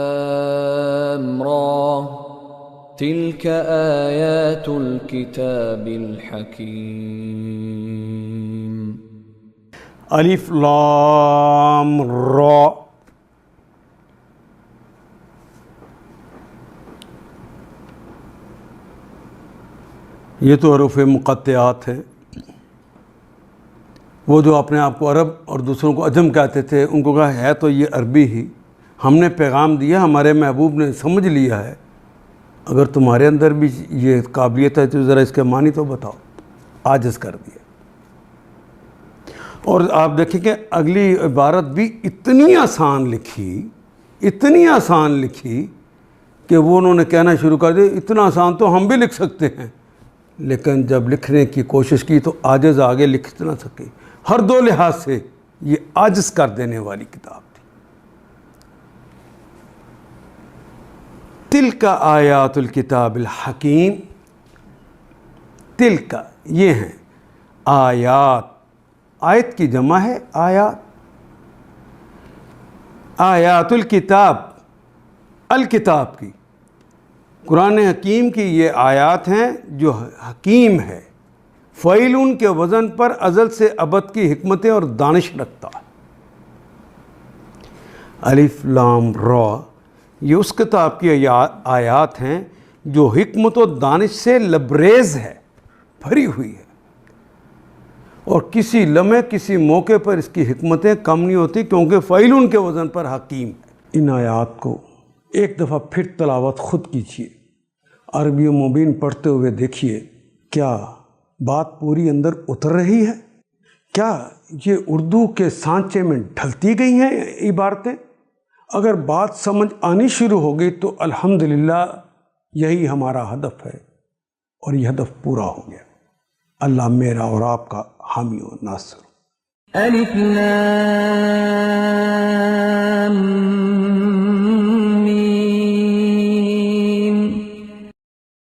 لام را تلك آیات الكتاب الحکیم. الف لام را. یہ تو حروف مقطعات ہیں. وہ جو اپنے آپ کو عرب اور دوسروں کو عجم کہتے تھے، ان کو کہا ہے تو یہ عربی ہی، ہم نے پیغام دیا، ہمارے محبوب نے سمجھ لیا ہے. اگر تمہارے اندر بھی یہ قابلیت ہے تو ذرا اس کے معنی تو بتاؤ. عاجز کر دیا. اور آپ دیکھیں کہ اگلی عبارت بھی اتنی آسان لکھی کہ وہ انہوں نے کہنا شروع کر دیا اتنا آسان تو ہم بھی لکھ سکتے ہیں، لیکن جب لکھنے کی کوشش کی تو عاجز آگے لکھ نہ سکے. ہر دو لحاظ سے یہ عاجز کر دینے والی کتاب تھی. تلک آیات الکتاب الحکیم. تلک یہ ہیں آیات. آیت کی جمع ہے آیات. آیات الکتاب، الکتاب کی، قرآن حکیم کی یہ آیات ہیں جو حکیم ہے. فعیلٌ کے وزن پر ازل سے ابد کی حکمتیں اور دانش رکھتا ہے. الف لام را یہ اس کتاب کی آیات ہیں جو حکمت و دانش سے لبریز ہے، بھری ہوئی ہے، اور کسی لمحے کسی موقع پر اس کی حکمتیں کم نہیں ہوتی، کیونکہ فعیلٌ کے وزن پر حکیم ہے. ان آیات کو ایک دفعہ پھر تلاوت خود کیجیے، عربی مبین پڑھتے ہوئے دیکھیے کیا بات پوری اندر اتر رہی ہے؟ کیا یہ اردو کے سانچے میں ڈھلتی گئی ہیں عبارتیں؟ اگر بات سمجھ آنی شروع ہو گئی تو الحمدللہ یہی ہمارا ہدف ہے، اور یہ ہدف پورا ہو گیا. اللہ میرا اور آپ کا حامی و ناصر. الف لام